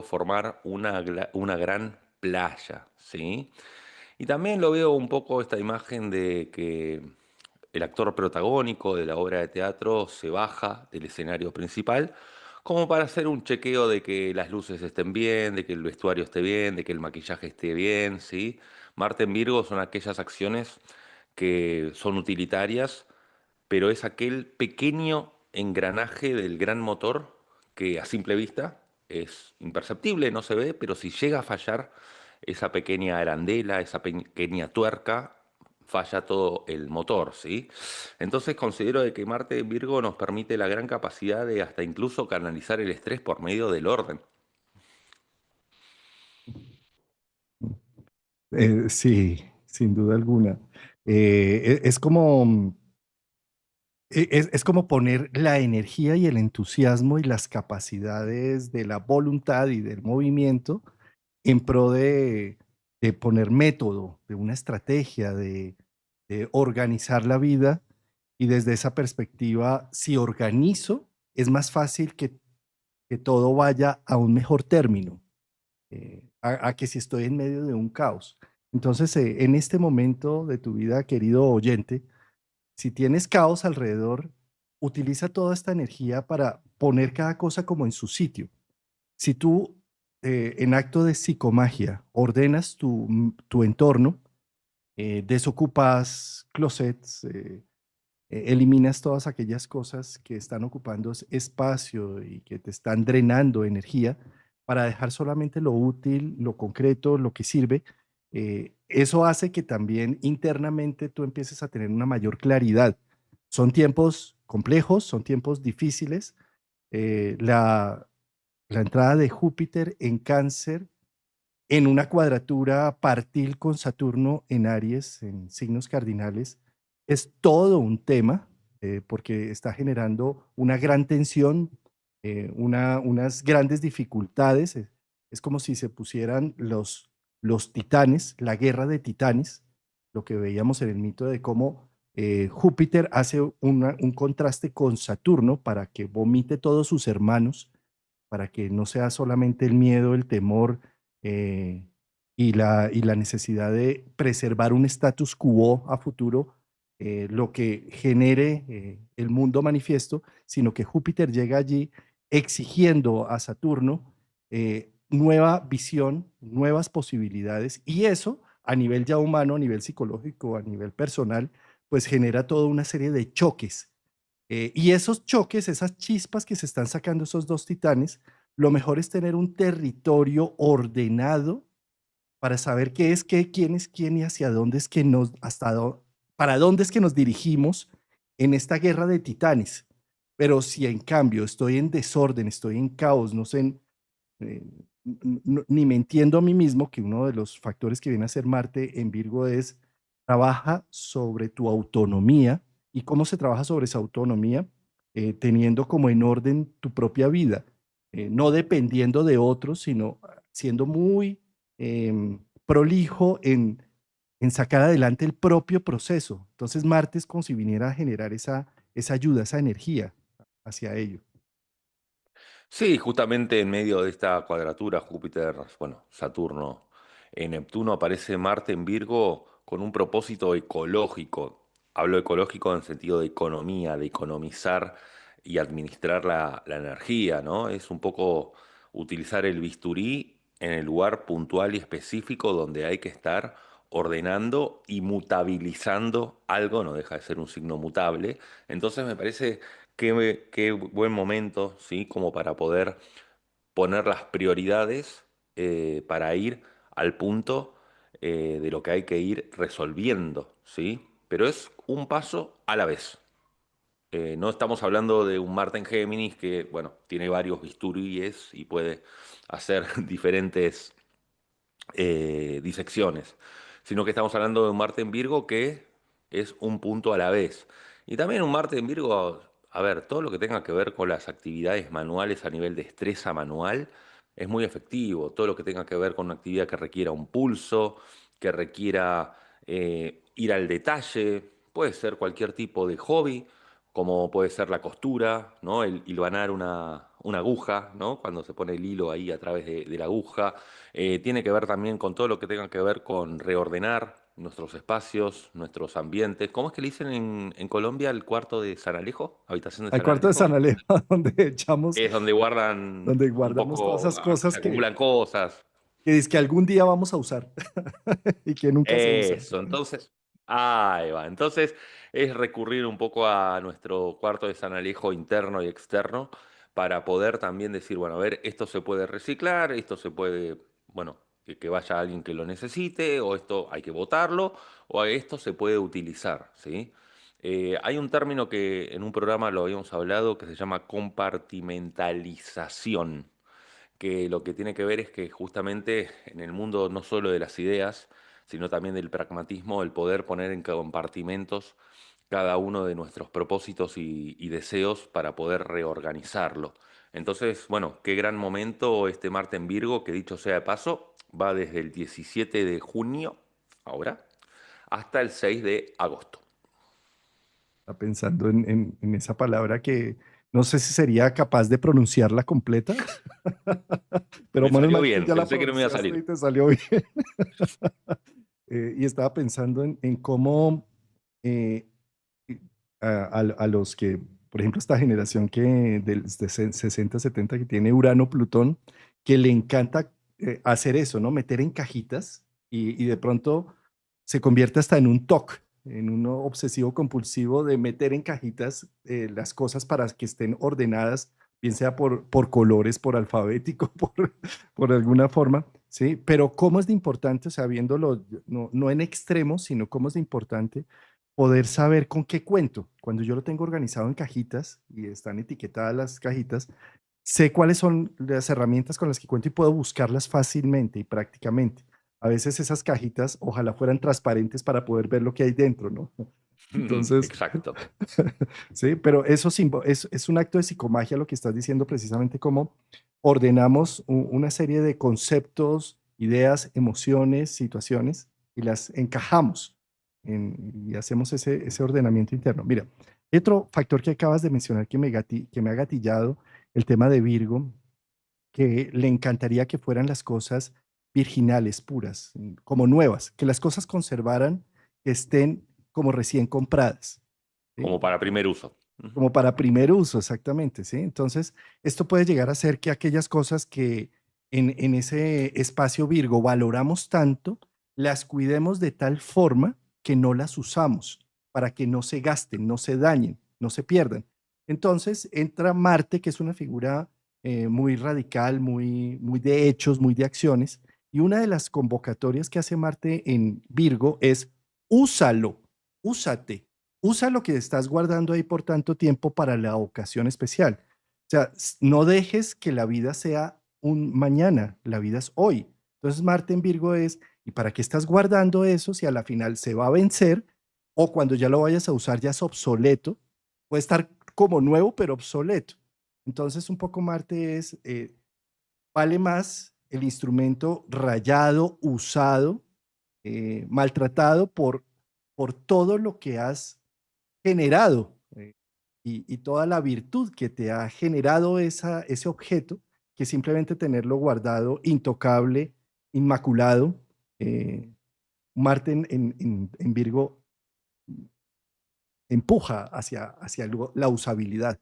formar una gran playa, ¿sí? Y también lo veo un poco esta imagen de que el actor protagónico de la obra de teatro se baja del escenario principal como para hacer un chequeo de que las luces estén bien, de que el vestuario esté bien, de que el maquillaje esté bien, ¿sí? Marte en Virgo son aquellas acciones que son utilitarias, pero es aquel pequeño engranaje del gran motor que a simple vista es imperceptible, no se ve, pero si llega a fallar esa pequeña arandela, esa pequeña tuerca, falla todo el motor, ¿sí? Entonces considero de que Marte en Virgo nos permite la gran capacidad de hasta incluso canalizar el estrés por medio del orden. Sí, sin duda alguna. Es como, es como poner la energía y el entusiasmo y las capacidades de la voluntad y del movimiento en pro de poner método, de una estrategia, de organizar la vida. Y desde esa perspectiva, si organizo, es más fácil que todo vaya a un mejor término, a que si estoy en medio de un caos. Entonces, en este momento de tu vida, querido oyente, si tienes caos alrededor, utiliza toda esta energía para poner cada cosa como en su sitio. Si tú, en acto de psicomagia, ordenas tu entorno, desocupas closets, eliminas todas aquellas cosas que están ocupando espacio y que te están drenando energía para dejar solamente lo útil, lo concreto, lo que sirve. Eso hace que también internamente tú empieces a tener una mayor claridad. Son tiempos complejos, son tiempos difíciles. La entrada de Júpiter en Cáncer en una cuadratura partil con Saturno en Aries, en signos cardinales, es todo un tema, porque está generando una gran tensión, unas grandes dificultades. Es como si se pusieran los titanes, la guerra de titanes, lo que veíamos en el mito de cómo Júpiter hace un contraste con Saturno para que vomite todos sus hermanos, para que no sea solamente el miedo, el temor, eh, y la necesidad de preservar un status quo a futuro, lo que genere el mundo manifiesto, sino que Júpiter llega allí exigiendo a Saturno nueva visión, nuevas posibilidades, y eso a nivel ya humano, a nivel psicológico, a nivel personal, pues genera toda una serie de choques, y esos choques, esas chispas que se están sacando esos dos titanes, lo mejor es tener un territorio ordenado para saber qué es qué, quién es quién y hacia dónde es que nos, para dónde es que nos dirigimos en esta guerra de titanes. Pero si en cambio estoy en desorden, estoy en caos, no sé, eh, ni me entiendo a mí mismo, que uno de los factores que viene a ser Marte en Virgo es, trabaja sobre tu autonomía. ¿Y cómo se trabaja sobre esa autonomía? Teniendo como en orden tu propia vida, no dependiendo de otros, sino siendo muy prolijo en sacar adelante el propio proceso. Entonces Marte es como si viniera a generar esa ayuda, esa energía hacia ello. Sí, justamente en medio de esta cuadratura Júpiter, bueno, Saturno en Neptuno aparece Marte en Virgo con un propósito ecológico. Hablo ecológico en sentido de economía, de economizar y administrar la energía, ¿no? Es un poco utilizar el bisturí en el lugar puntual y específico donde hay que estar ordenando y mutabilizando algo, no deja de ser un signo mutable. Entonces me parece qué buen momento, ¿sí? Como para poder poner las prioridades para ir al punto de lo que hay que ir resolviendo, ¿sí? Pero es un paso a la vez. No estamos hablando de un Marte en Géminis que, bueno, tiene varios bisturíes y puede hacer diferentes disecciones, sino que estamos hablando de un Marte en Virgo que es un punto a la vez. Y también un Marte en Virgo, a ver, todo lo que tenga que ver con las actividades manuales a nivel de destreza manual es muy efectivo. Todo lo que tenga que ver con una actividad que requiera un pulso, que requiera ir al detalle, puede ser cualquier tipo de hobby, como puede ser la costura, ¿no? El hilvanar una aguja, ¿no? Cuando se pone el hilo ahí a través de la aguja. Tiene que ver también con todo lo que tenga que ver con reordenar nuestros espacios, nuestros ambientes. ¿Cómo es que le dicen en Colombia el cuarto de San Alejo? ¿Habitación de Al San cuarto de Alejo? San Alejo, Es donde un guardamos todas poco, esas cosas se acumulan cosas. que dice que algún día vamos a usar y que nunca se usan. Eso, entonces, ahí va. Entonces es recurrir un poco a nuestro cuarto de San Alejo interno y externo para poder también decir, bueno, a ver, esto se puede reciclar, esto se puede, bueno, que vaya alguien que lo necesite, o esto hay que botarlo, o esto se puede utilizar, ¿sí? Hay un término que en un programa lo habíamos hablado que se llama compartimentalización, que lo que tiene que ver es que justamente en el mundo no solo de las ideas, sino también del pragmatismo, el poder poner en compartimentos cada uno de nuestros propósitos y deseos para poder reorganizarlo. Entonces, bueno, qué gran momento este Marte en Virgo, que dicho sea de paso, va desde el 17 de junio, ahora, hasta el 6 de agosto. Está pensando en esa palabra que no sé si sería capaz de pronunciarla completa, pero Me menos salió mal que bien, ya la pensé que no me iba a pronunciaste salir. y te salió bien. Y estaba pensando en cómo eh, a los que, por ejemplo, esta generación que del de 60, 70 que tiene Urano, Plutón, que le encanta hacer eso, ¿no? Meter en cajitas y de pronto se convierte hasta en un TOC, en un obsesivo compulsivo de meter en cajitas las cosas para que estén ordenadas, bien sea por colores, por alfabético, por alguna forma, ¿sí? Pero cómo es de importante, o sea, viéndolo no en extremos, sino cómo es de importante poder saber con qué cuento. Cuando yo lo tengo organizado en cajitas y están etiquetadas las cajitas, sé cuáles son las herramientas con las que cuento y puedo buscarlas fácilmente y prácticamente. A veces esas cajitas ojalá fueran transparentes para poder ver lo que hay dentro, ¿no? Entonces, Exacto. sí, pero eso es un acto de psicomagia lo que estás diciendo precisamente como ordenamos una serie de conceptos, ideas, emociones, situaciones y las encajamos y hacemos ese ordenamiento interno. Mira, hay otro factor que acabas de mencionar que me ha gatillado, el tema de Virgo, que le encantaría que fueran las cosas virginales, puras, como nuevas, que las cosas conservaran, que estén como recién compradas. ¿Sí? Como para primer uso. Ujú. Como para primer uso, exactamente, ¿sí? Entonces, esto puede llegar a ser que aquellas cosas que en ese espacio Virgo valoramos tanto, las cuidemos de tal forma que no las usamos, para que no se gasten, no se dañen, no se pierdan. Entonces, entra Marte, que es una figura muy radical, muy de hechos, muy de acciones, y una de las convocatorias que hace Marte en Virgo es úsalo, úsate, usa lo que estás guardando ahí por tanto tiempo para la ocasión especial. O sea, no dejes que la vida sea un mañana, la vida es hoy. Entonces, Marte en Virgo es, ¿y para qué estás guardando eso si a la final se va a vencer o cuando ya lo vayas a usar ya es obsoleto? Puede estar como nuevo, pero obsoleto. Entonces, un poco Marte es, vale más el instrumento rayado, usado, maltratado por todo lo que has generado y toda la virtud que te ha generado ese objeto, que simplemente tenerlo guardado, intocable, inmaculado. eh, Marte en Virgo empuja hacia la usabilidad.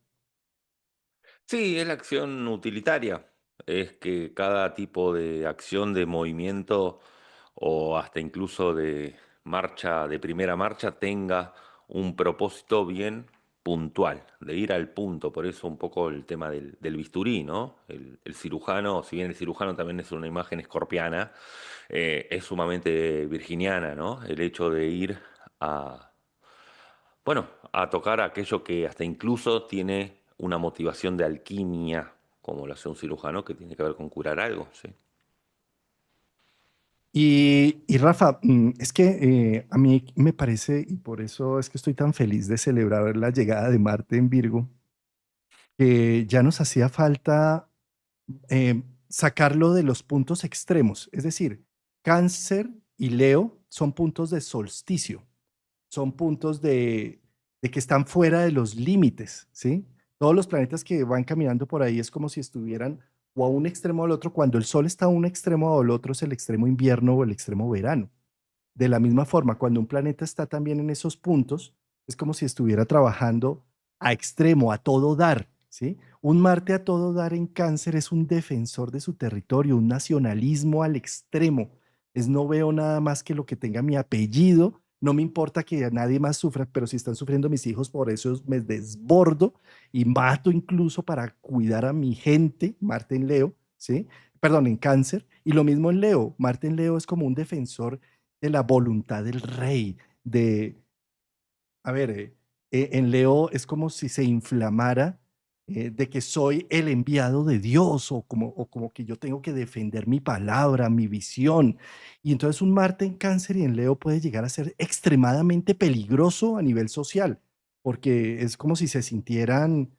Sí, es la acción utilitaria. Es que cada tipo de acción, de movimiento o hasta incluso de marcha, de primera marcha, tenga un propósito bien puntual, de ir al punto. Por eso un poco el tema del bisturí, ¿no? El cirujano, si bien el cirujano también es una imagen escorpiana, es sumamente virginiana, ¿no? El hecho de ir a bueno, a tocar aquello que hasta incluso tiene una motivación de alquimia, como lo hace un cirujano, que tiene que ver con curar algo, ¿sí? Y Rafa, es que a mí me parece, y por eso es que estoy tan feliz de celebrar la llegada de Marte en Virgo, que ya nos hacía falta sacarlo de los puntos extremos. Es decir, Cáncer y Leo son puntos de solsticio, son puntos de que están fuera de los límites, ¿sí? Todos los planetas que van caminando por ahí es como si estuvieran o a un extremo o al otro. Cuando el Sol está a un extremo o al otro es el extremo invierno o el extremo verano. De la misma forma, cuando un planeta está también en esos puntos, es como si estuviera trabajando a extremo, a todo dar, ¿sí? Un Marte a todo dar en Cáncer es un defensor de su territorio, un nacionalismo al extremo. Es no veo nada más que lo que tenga mi apellido, no me importa que a nadie más sufra, pero si están sufriendo mis hijos, por eso me desbordo y mato incluso para cuidar a mi gente, Marte en Leo, ¿sí? Perdón, en Cáncer. Y lo mismo en Leo. Marte en Leo es como un defensor de la voluntad del rey, de, a ver, en Leo es como si se inflamara de que soy el enviado de Dios o como que yo tengo que defender mi palabra, mi visión. Y entonces un Marte en Cáncer y en Leo puede llegar a ser extremadamente peligroso a nivel social, porque es como si se sintieran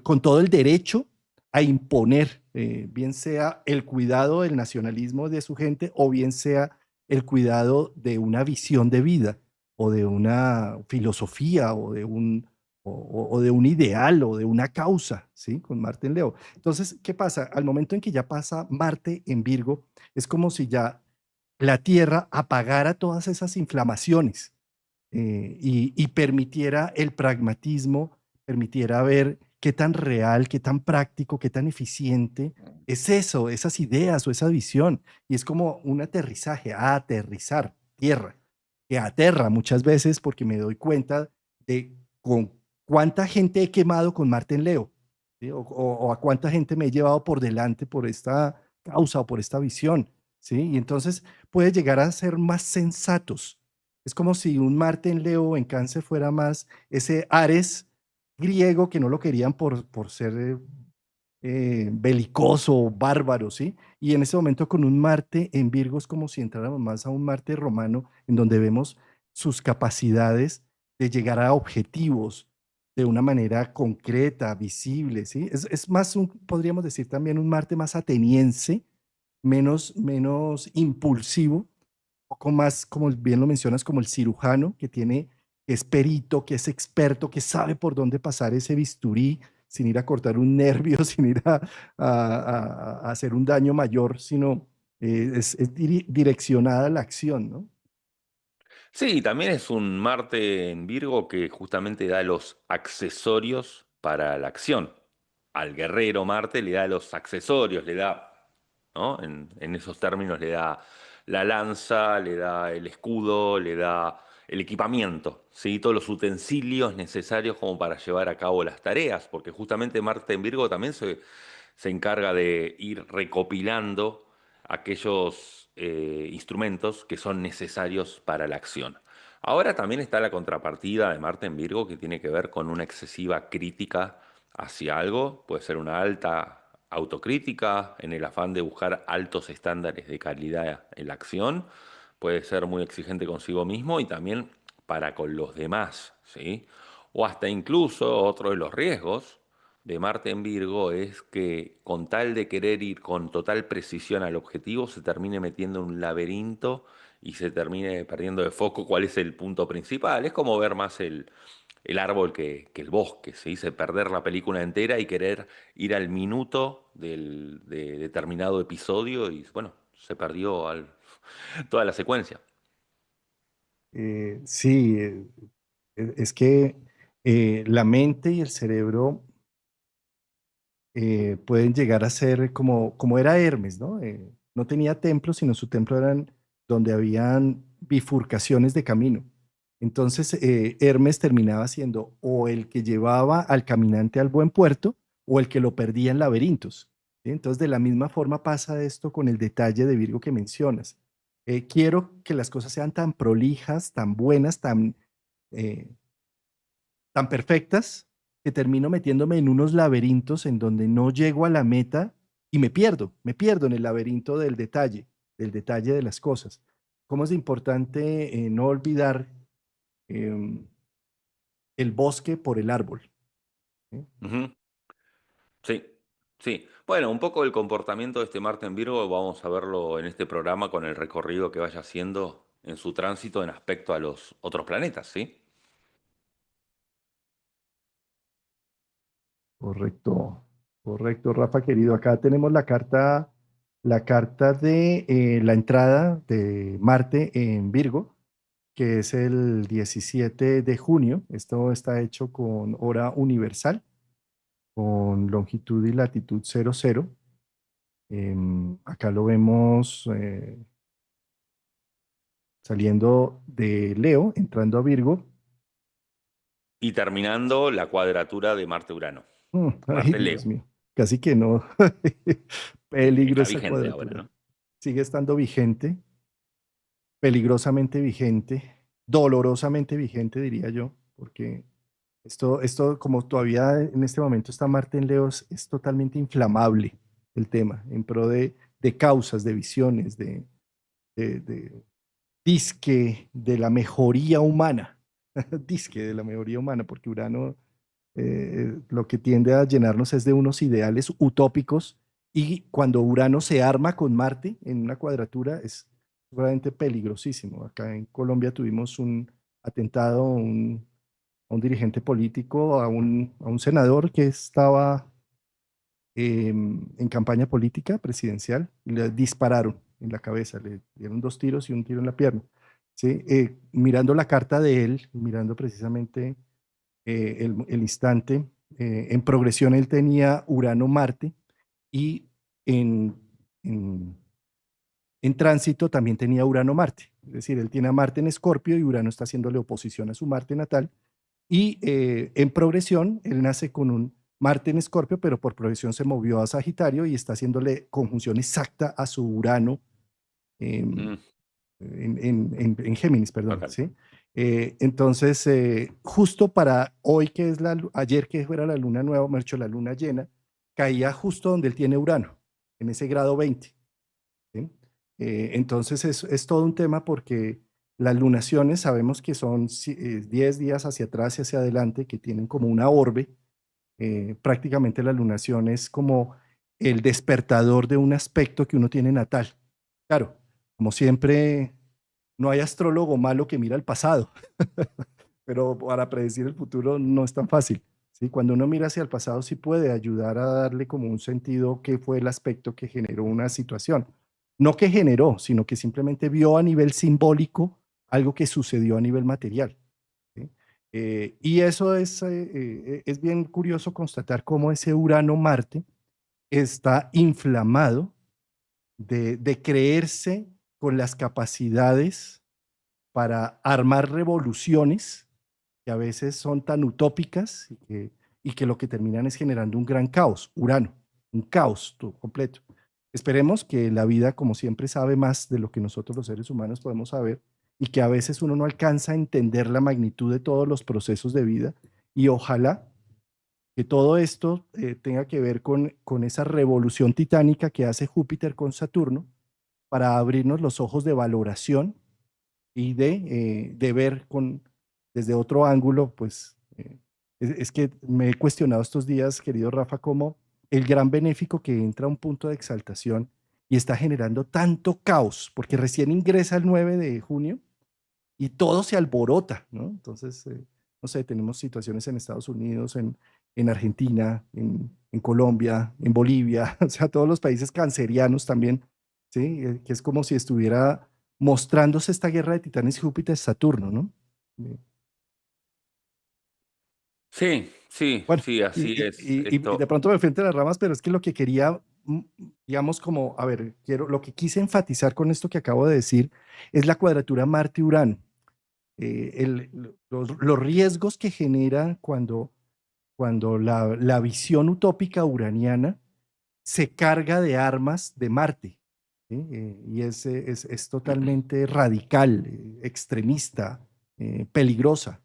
con todo el derecho a imponer, bien sea el cuidado del nacionalismo de su gente o bien sea el cuidado de una visión de vida o de una filosofía o de o de un ideal o de una causa, ¿sí? Con Marte en Leo. Entonces, ¿qué pasa? Al momento en que ya pasa Marte en Virgo, es como si ya la Tierra apagara todas esas inflamaciones y permitiera el pragmatismo, permitiera ver qué tan real, qué tan práctico, qué tan eficiente es eso, esas ideas o esa visión. Y es como un aterrizaje, a aterrizar tierra, que aterra muchas veces porque me doy cuenta de con cuánta gente he quemado con Marte en Leo, ¿sí? O a cuánta gente me he llevado por delante por esta causa o por esta visión, ¿sí? Y entonces puede llegar a ser más sensatos. Es como si un Marte en Leo o en Cáncer fuera más ese Ares griego que no lo querían por ser belicoso, bárbaro, ¿sí? Y en ese momento con un Marte en Virgo es como si entráramos más a un Marte romano en donde vemos sus capacidades de llegar a objetivos de una manera concreta, visible, ¿sí? Es más, podríamos decir también un Marte más ateniense, menos impulsivo, poco más, como bien lo mencionas, como el cirujano que es perito, que es experto, que sabe por dónde pasar ese bisturí sin ir a cortar un nervio, sin ir a hacer un daño mayor, sino es direccionada la acción, ¿no? Sí, también es un Marte en Virgo que justamente da los accesorios para la acción. Al guerrero Marte le da los accesorios, le da, ¿no? En esos términos le da la lanza, le da el escudo, le da el equipamiento, ¿sí? Todos los utensilios necesarios como para llevar a cabo las tareas, porque justamente Marte en Virgo también se encarga de ir recopilando aquellos instrumentos que son necesarios para la acción. Ahora también está la contrapartida de Marte en Virgo que tiene que ver con una excesiva crítica hacia algo, puede ser una alta autocrítica en el afán de buscar altos estándares de calidad en la acción, puede ser muy exigente consigo mismo y también para con los demás, ¿sí? O hasta incluso otro de los riesgos de Marte en Virgo es que con tal de querer ir con total precisión al objetivo, se termine metiendo en un laberinto y se termine perdiendo de foco cuál es el punto principal. Es como ver más el árbol que el bosque, se dice perder la película entera y querer ir al minuto de determinado episodio y bueno, se perdió toda la secuencia. Sí, es que la mente y el cerebro pueden llegar a ser como era Hermes, ¿no? No tenía templo, sino su templo eran donde habían bifurcaciones de camino. Entonces, Hermes terminaba siendo o el que llevaba al caminante al buen puerto o el que lo perdía en laberintos. ¿Sí? Entonces, de la misma forma pasa esto con el detalle de Virgo que mencionas. Quiero que las cosas sean tan prolijas, tan buenas, eh, tan perfectas que termino metiéndome en unos laberintos en donde no llego a la meta y me pierdo en el laberinto del detalle de las cosas. ¿Cómo es importante no olvidar em, el bosque por el árbol? ¿Sí? Ujú. Sí, sí. Bueno, un poco el comportamiento de este Marte en Virgo vamos a verlo en este programa con el recorrido que vaya haciendo en su tránsito en aspecto a los otros planetas, ¿sí? Correcto, correcto, Rafa querido. Acá tenemos la carta de la entrada de Marte en Virgo, que es el 17 de junio. Esto está hecho con hora universal, con longitud y latitud 00. Acá lo vemos saliendo de Leo, entrando a Virgo. Y terminando la cuadratura de Marte-Urano. Ay, Marte-Leo. Dios mío, casi que no. Sí, Peligro está esa vigente ahora, cuadratura. ¿no? Sigue estando vigente, peligrosamente vigente, dolorosamente vigente, diría yo, porque esto como todavía en este momento está Marte en Leo, es totalmente inflamable el tema, en pro de causas, de visiones, de disque de la mejoría humana, disque de la mejoría humana, porque Urano lo que tiende a llenarnos es de unos ideales utópicos y cuando Urano se arma con Marte en una cuadratura es realmente peligrosísimo. Acá en Colombia tuvimos un atentado a un dirigente político, a un senador que estaba en campaña política presidencial y le dispararon en la cabeza, le dieron dos tiros y un tiro en la pierna. ¿Sí? Mirando la carta de él, mirando precisamente el instante, en progresión él tenía Urano-Marte y en, en, en tránsito también tenía Urano-Marte. Es decir, él tiene a Marte en Escorpio y Urano está haciéndole oposición a su Marte natal. Y en progresión, él nace con un Marte en Escorpio, pero por progresión se movió a Sagitario y está haciéndole conjunción exacta a su Urano em, Mm, en Géminis, perdón, total. ¿sí? Entonces, justo para hoy, que es ayer que fuera la luna nueva, me hecho la luna llena, caía justo donde él tiene Urano, en ese grado 20. ¿Sí? Entonces, es todo un tema porque las lunaciones sabemos que son 10 días hacia atrás y hacia adelante, que tienen como una orbe. Prácticamente la lunación es como el despertador de un aspecto que uno tiene natal. Claro, como siempre, no hay astrólogo malo que mira al pasado, pero para predecir el futuro no es tan fácil. ¿Sí? Cuando uno mira hacia el pasado sí puede ayudar a darle como un sentido qué fue el aspecto que generó una situación. No que generó, sino que simplemente vio a nivel simbólico algo que sucedió a nivel material. ¿Sí? Y eso es bien curioso constatar cómo ese Urano-Marte está inflamado de creerse con las capacidades para armar revoluciones que a veces son tan utópicas y que lo que terminan es generando un gran caos, Urano, un caos completo. Esperemos que la vida, como siempre, sabe más de lo que nosotros los seres humanos podemos saber y que a veces uno no alcanza a entender la magnitud de todos los procesos de vida y ojalá que todo esto tenga que ver con esa revolución titánica que hace Júpiter con Saturno para abrirnos los ojos de valoración y de ver desde otro ángulo, pues es que me he cuestionado estos días, querido Rafa, como el gran benéfico que entra a un punto de exaltación y está generando tanto caos, porque recién ingresa el 9 de junio y todo se alborota, ¿no? Entonces, no sé, tenemos situaciones en Estados Unidos, en Argentina, en Colombia, en Bolivia, o sea, todos los países cancerianos también, ¿sí? Que es como si estuviera mostrándose esta guerra de Titanes y Júpiter-Saturno, ¿no? Eh, Sí, sí, Bueno, sí, así es. y de Esto, pronto me fui entre las ramas, pero es que lo que quería, digamos, como, a ver, lo que quise enfatizar con esto que acabo de decir es la cuadratura Marte-Urano. Los riesgos que genera cuando la visión utópica uraniana se carga de armas de Marte, ¿sí? Y es totalmente radical, extremista, peligrosa.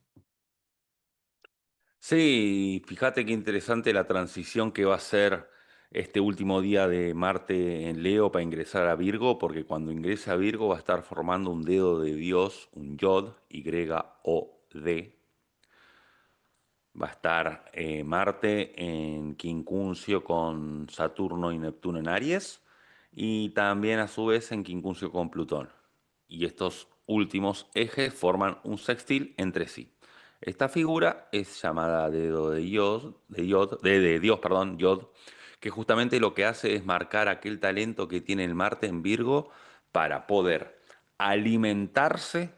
sí, fíjate qué interesante la transición que va a ser este último día de Marte en Leo para ingresar a Virgo, porque cuando ingrese a Virgo va a estar formando un dedo de Dios, un Yod, Y-O-D. Va a estar Marte en quincuncio con Saturno y Neptuno en Aries, y también a su vez en quincuncio con Plutón. Y estos últimos ejes forman un sextil entre sí. Esta figura es llamada dedo de Dios, perdón, Yod, que justamente lo que hace es marcar aquel talento que tiene el Marte en Virgo para poder alimentarse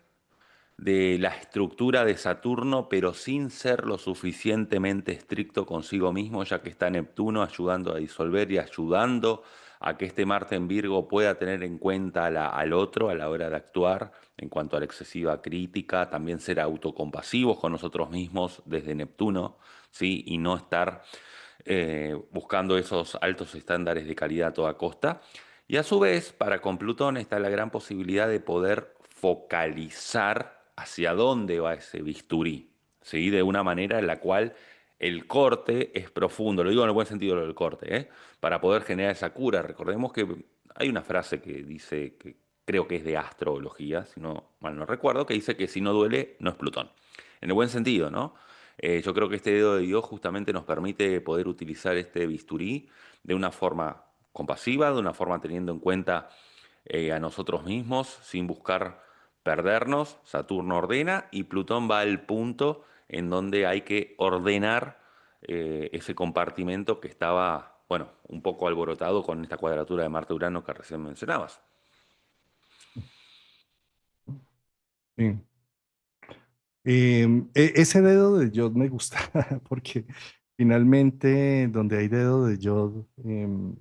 de la estructura de Saturno, pero sin ser lo suficientemente estricto consigo mismo, ya que está Neptuno ayudando a disolver y ayudando a que este Marte en Virgo pueda tener en cuenta al otro a la hora de actuar en cuanto a la excesiva crítica, también ser autocompasivos con nosotros mismos desde Neptuno, ¿sí? Y no estar buscando esos altos estándares de calidad a toda costa. Y a su vez, para con Plutón está la gran posibilidad de poder focalizar hacia dónde va ese bisturí, ¿sí? De una manera en la cual el corte es profundo, lo digo en el buen sentido lo del corte, ¿eh? Para poder generar esa cura. Recordemos que hay una frase que dice, que creo que es de astrología, si no mal no recuerdo, que dice que si no duele, no es Plutón. En el buen sentido, ¿no? Yo creo que este dedo de Dios justamente nos permite poder utilizar este bisturí de una forma compasiva, de una forma teniendo en cuenta a nosotros mismos, sin buscar perdernos. Saturno ordena y Plutón va al punto en donde hay que ordenar ese compartimento que estaba, bueno, un poco alborotado con esta cuadratura de Marte-Urano que recién mencionabas. Sí. Ese dedo de Yod me gusta porque finalmente donde hay dedo de Yod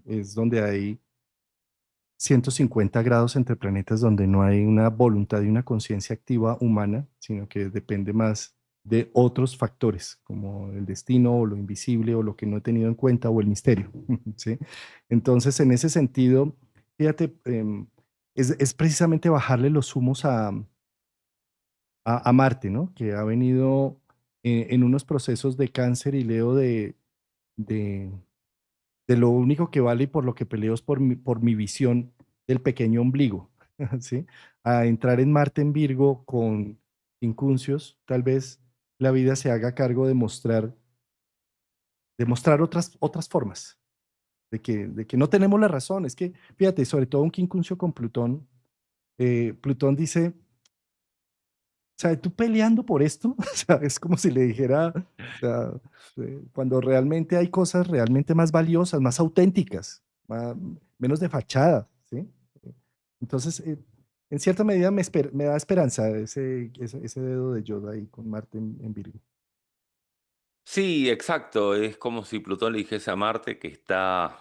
es donde hay 150 grados entre planetas donde no hay una voluntad y una conciencia activa humana, sino que depende más de otros factores, como el destino o lo invisible o lo que no he tenido en cuenta o el misterio. ¿Sí? Entonces, en ese sentido, fíjate, es precisamente bajarle los humos a Marte, ¿no? Que ha venido en unos procesos de cáncer y Leo de, de lo único que vale y por lo que peleo es por mi visión del pequeño ombligo, ¿sí? A entrar en Marte en Virgo con incuncios, tal vez la vida se haga cargo de mostrar otras formas, de que no tenemos la razón. Es que, fíjate, sobre todo un quincuncio con Plutón, Plutón dice, o sea, tú peleando por esto, o sea, es como si le dijera, o sea, cuando realmente hay cosas realmente más valiosas, más auténticas, menos de fachada, ¿sí? Entonces, en cierta medida me da esperanza ese dedo de Yoda ahí con Marte en Virgo. Sí, exacto. Es como si Plutón le dijese a Marte que está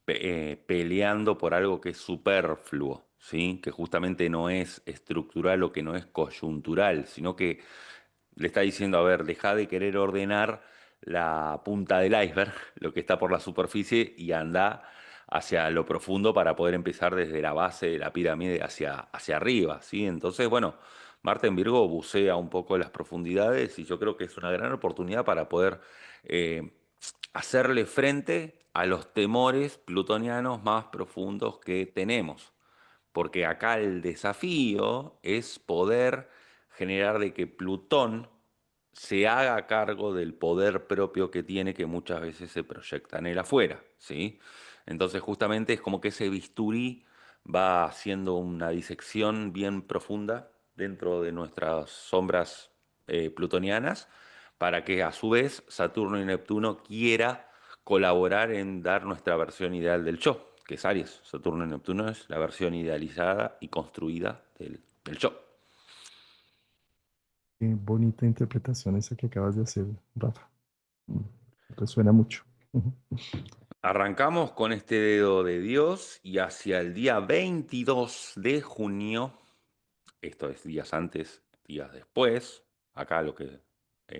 peleando por algo que es superfluo, ¿sí? Que justamente no es estructural o que no es coyuntural, sino que le está diciendo, a ver, deja de querer ordenar la punta del iceberg, lo que está por la superficie, y anda hacia lo profundo para poder empezar desde la base de la pirámide hacia arriba, ¿sí? Entonces, bueno, Marte en Virgo bucea un poco las profundidades y yo creo que es una gran oportunidad para poder eh, hacerle frente a los temores plutonianos más profundos que tenemos. Porque acá el desafío es poder generar de que Plutón se haga cargo del poder propio que tiene, que muchas veces se proyecta en él afuera, ¿sí? Entonces justamente es como que ese bisturí va haciendo una disección bien profunda dentro de nuestras sombras plutonianas, para que a su vez Saturno y Neptuno quiera colaborar en dar nuestra versión ideal del yo, que es Aries. Saturno y Neptuno es la versión idealizada y construida del yo. Qué bonita interpretación esa que acabas de hacer, Rafa. Mm, Resuena mucho. Ujú. Arrancamos con este dedo de Dios y hacia el día 22 de junio, esto es días antes, días después, acá lo que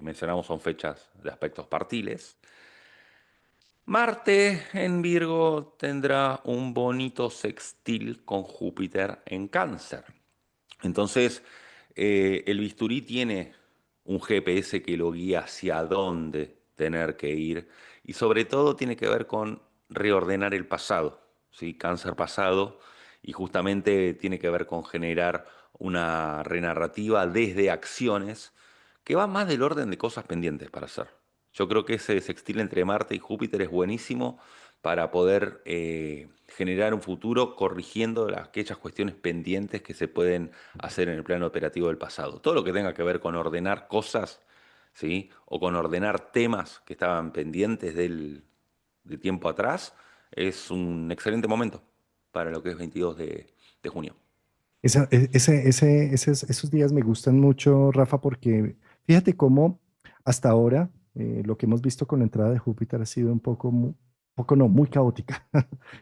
mencionamos son fechas de aspectos partiles. Marte en Virgo tendrá un bonito sextil con Júpiter en Cáncer. Entonces, el bisturí tiene un GPS que lo guía hacia dónde tener que ir y sobre todo tiene que ver con reordenar el pasado, ¿sí? Cáncer pasado, y justamente tiene que ver con generar una renarrativa desde acciones que va más del orden de cosas pendientes para hacer. Yo creo que ese sextil entre Marte y Júpiter es buenísimo para poder generar un futuro corrigiendo aquellas cuestiones pendientes que se pueden hacer en el plano operativo del pasado. Todo lo que tenga que ver con ordenar cosas ¿sí? O con ordenar temas que estaban pendientes de tiempo atrás, es un excelente momento para lo que es 22 de junio. Esos días me gustan mucho, Rafa, porque fíjate cómo hasta ahora lo que hemos visto con la entrada de Júpiter ha sido un poco, poco no, muy caótica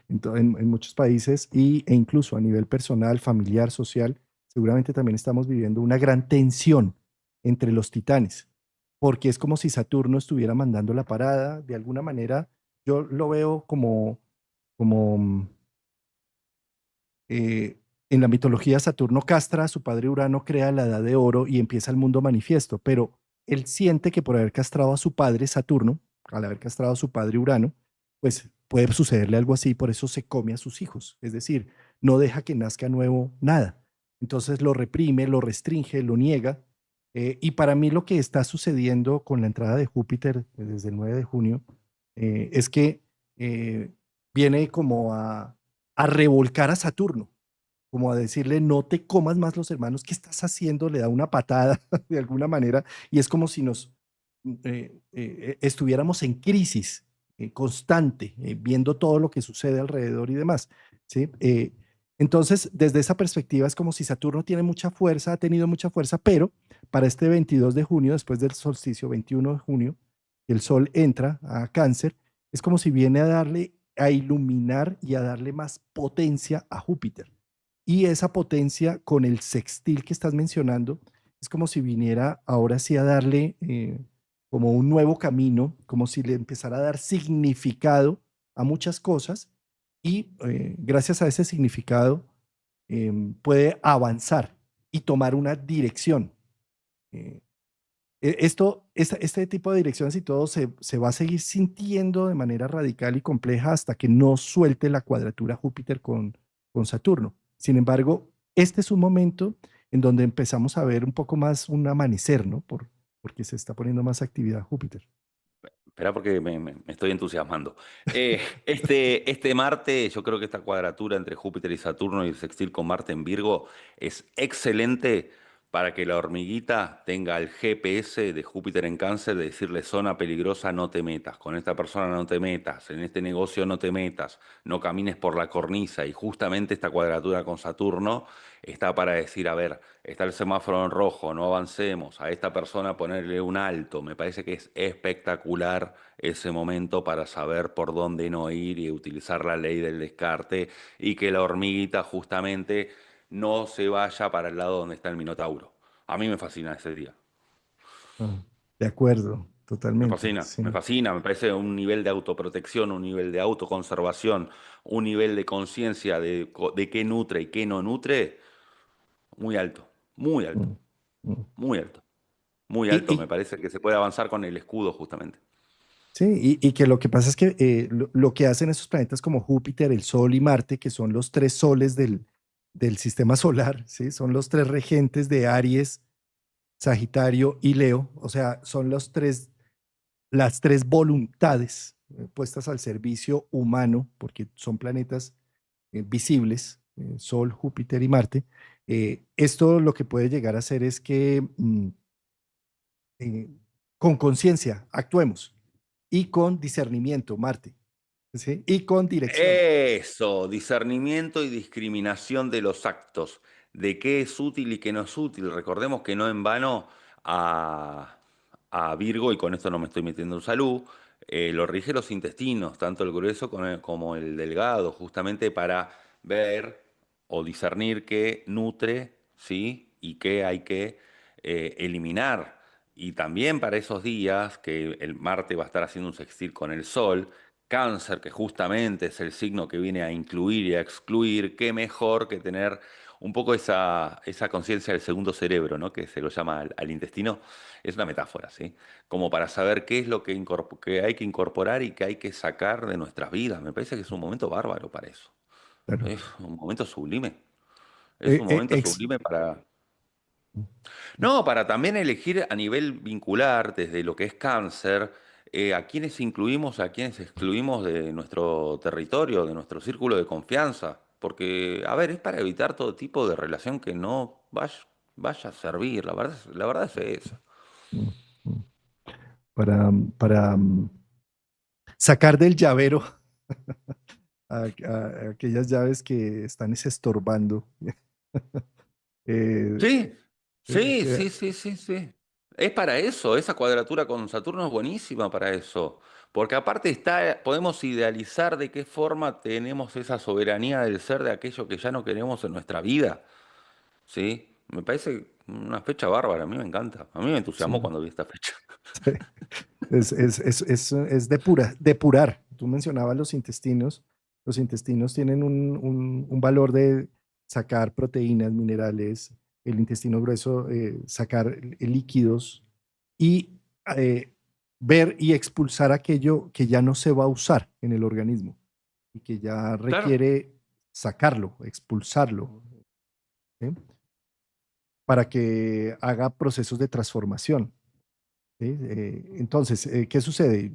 en muchos países e incluso a nivel personal, familiar, social. Seguramente también estamos viviendo una gran tensión entre los titanes, porque es como si Saturno estuviera mandando la parada. De alguna manera, yo lo veo como eh, en la mitología Saturno castra a su padre Urano, crea la edad de oro y empieza el mundo manifiesto, pero él siente que por haber castrado a su padre Saturno, al haber castrado a su padre Urano, pues puede sucederle algo así, por eso se come a sus hijos, es decir, no deja que nazca nuevo nada. Entonces lo reprime, lo restringe, lo niega. Y para mí lo que está sucediendo con la entrada de Júpiter desde el 9 de junio es que eh, viene como a revolcar a Saturno, como a decirle, no te comas más los hermanos, ¿qué estás haciendo? Le da una patada de alguna manera y es como si nos estuviéramos en crisis constante, viendo todo lo que sucede alrededor y demás, ¿sí? Entonces, desde esa perspectiva es como si Saturno tiene mucha fuerza, ha tenido mucha fuerza, pero para este 22 de junio, después del solsticio 21 de junio, el Sol entra a Cáncer, es como si viene a darle, a iluminar y a darle más potencia a Júpiter. Y esa potencia con el sextil que estás mencionando, es como si viniera ahora sí a darle como un nuevo camino, como si le empezara a dar significado a muchas cosas y gracias a ese significado puede avanzar y tomar una dirección. Eh, este tipo de direcciones y todo se va a seguir sintiendo de manera radical y compleja hasta que no suelte la cuadratura Júpiter con Saturno. Sin embargo, este es un momento en donde empezamos a ver un poco más un amanecer, ¿no? Porque se está poniendo más actividad Júpiter. Espera porque me estoy entusiasmando. Este Marte, yo creo que esta cuadratura entre Júpiter y Saturno y el sextil con Marte en Virgo es excelente para que la hormiguita tenga el GPS de Júpiter en Cáncer de decirle zona peligrosa, no te metas, con esta persona no te metas, en este negocio no te metas, no camines por la cornisa. Y justamente esta cuadratura con Saturno está para decir, a ver, está el semáforo en rojo, no avancemos, a esta persona ponerle un alto. Me parece que es espectacular ese momento para saber por dónde no ir y utilizar la ley del descarte y que la hormiguita justamente no se vaya para el lado donde está el Minotauro. A mí me fascina ese día. Ah, de acuerdo, totalmente, Me sí. fascina, me parece un nivel de autoprotección, un nivel de autoconservación, un nivel de conciencia de qué nutre y qué no nutre, muy alto, muy alto, Mm, mm. muy alto. Muy Y, alto, me y, parece que se puede avanzar con el escudo justamente. sí, y que lo que pasa es que lo que hacen esos planetas como Júpiter, el Sol y Marte, que son los tres soles del sistema solar, ¿sí? Son los tres regentes de Aries, Sagitario y Leo, o sea, son las tres voluntades puestas al servicio humano, porque son planetas visibles, Sol, Júpiter y Marte. Esto lo que puede llegar a hacer es que eh, con conciencia actuemos y con discernimiento, Marte, ¿sí? Y con dirección. Eso, discernimiento y discriminación de los actos, de qué es útil y qué no es útil. Recordemos que no en vano a, a Virgo, y con esto no me estoy metiendo en salud, lo rige los intestinos, tanto el grueso como el delgado, justamente para ver o discernir qué nutre, ¿sí? Y qué hay que eliminar. Y también para esos días que el Marte va a estar haciendo un sextil con el Sol, Cáncer, que justamente es el signo que viene a incluir y a excluir, qué mejor que tener un poco esa conciencia del segundo cerebro, ¿no? Que se lo llama al intestino. Es una metáfora, ¿sí? Como para saber qué es lo que hay que incorporar y qué hay que sacar de nuestras vidas. Me parece que es un momento bárbaro para eso. Claro. Es un momento sublime. Es un momento Ex, sublime para, no, para también elegir a nivel vincular, desde lo que es cáncer, a quienes incluimos, a quienes excluimos de nuestro territorio, de nuestro círculo de confianza. Porque, a ver, es para evitar todo tipo de relación que no vaya a servir. La verdad es esa. para sacar del llavero a aquellas llaves que están estorbando. Eh, Sí, sí, que- sí, sí, sí, sí. Es para eso, esa cuadratura con Saturno es buenísima para eso. Porque aparte está, podemos idealizar de qué forma tenemos esa soberanía del ser de aquello que ya no queremos en nuestra vida. ¿Sí? Me parece una fecha bárbara, a mí me encanta. A mí me entusiasmó sí. cuando vi esta fecha. Es depurar. Tú mencionabas los intestinos. Los intestinos tienen un valor de sacar proteínas, minerales, el intestino grueso, sacar líquidos y eh, ver y expulsar aquello que ya no se va a usar en el organismo y que ya Claro, requiere sacarlo, expulsarlo, ¿sí? Para que haga procesos de transformación. ¿Sí? Entonces, ¿qué sucede?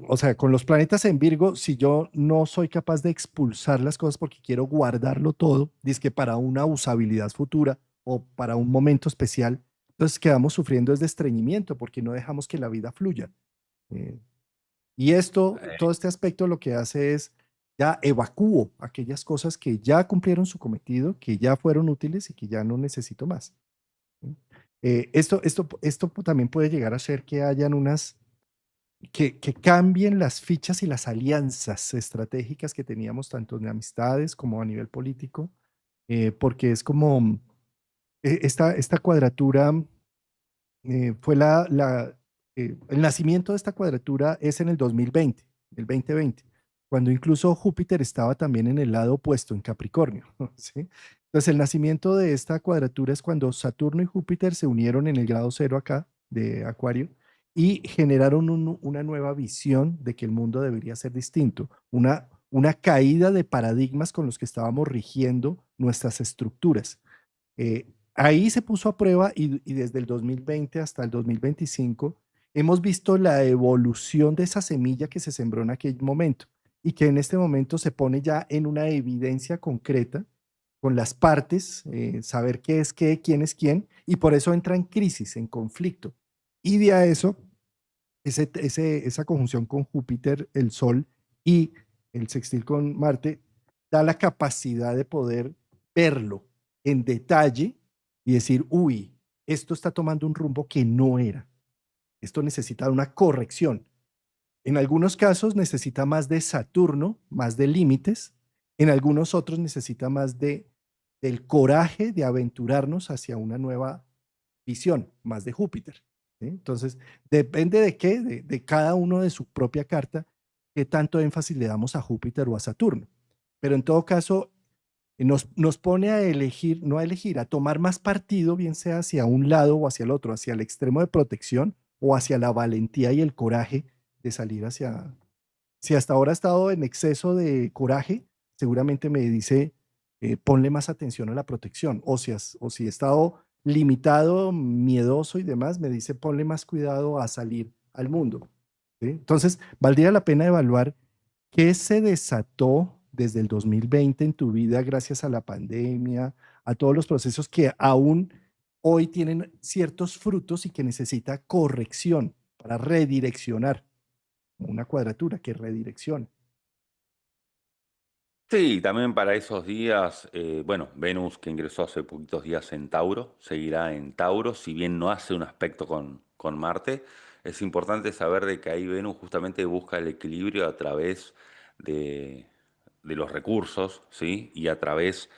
O sea, con los planetas en Virgo, si yo no soy capaz de expulsar las cosas porque quiero guardarlo todo, que para una usabilidad futura o para un momento especial, entonces quedamos sufriendo desde estreñimiento porque no dejamos que la vida fluya. Eh, y todo este aspecto lo que hace es ya evacúo aquellas cosas que ya cumplieron su cometido, que ya fueron útiles y que ya no necesito más. ¿Sí? Esto también puede llegar a ser que hayan que cambien las fichas y las alianzas estratégicas que teníamos tanto en amistades como a nivel político, porque es como esta cuadratura fue el nacimiento de esta cuadratura es en el 2020, el 2020, cuando incluso Júpiter estaba también en el lado opuesto, en Capricornio. ¿Sí? Entonces, el nacimiento de esta cuadratura es cuando Saturno y Júpiter se unieron en el grado cero acá de Acuario y generaron una nueva visión de que el mundo debería ser distinto, una caída de paradigmas con los que estábamos rigiendo nuestras estructuras. Ahí se puso a prueba y desde el 2020 hasta el 2025 hemos visto la evolución de esa semilla que se sembró en aquel momento y que en este momento se pone ya en una evidencia concreta con las partes, saber qué es qué, quién es quién, y por eso entra en crisis, en conflicto. Y de a eso, esa conjunción con Júpiter, el Sol y el sextil con Marte da la capacidad de poder verlo en detalle y decir, uy, esto está tomando un rumbo que no era. Esto necesita una corrección. En algunos casos necesita más de Saturno, más de límites. En algunos otros necesita más del coraje de aventurarnos hacia una nueva visión, más de Júpiter. ¿Sí? Entonces, depende de qué, de cada uno de su propia carta, qué tanto énfasis le damos a Júpiter o a Saturno. Pero en todo caso, nos pone a elegir, no a elegir, a tomar más partido, bien sea hacia un lado o hacia el otro, hacia el extremo de protección o hacia la valentía y el coraje de salir hacia... Si hasta ahora ha estado en exceso de coraje, seguramente me dice, ponle más atención a la protección. O si he estado limitado, miedoso y demás, me dice, ponle más cuidado a salir al mundo. ¿Sí? Entonces, valdría la pena evaluar qué se desató desde el 2020 en tu vida gracias a la pandemia, a todos los procesos que aún hoy tienen ciertos frutos y que necesita corrección para redireccionar una cuadratura que redirecciona. sí, también para esos días, bueno, Venus que ingresó hace poquitos días en Tauro, seguirá en Tauro, si bien no hace un aspecto con Marte, es importante saber de que ahí Venus justamente busca el equilibrio a través de, de los recursos, ¿sí? Y a través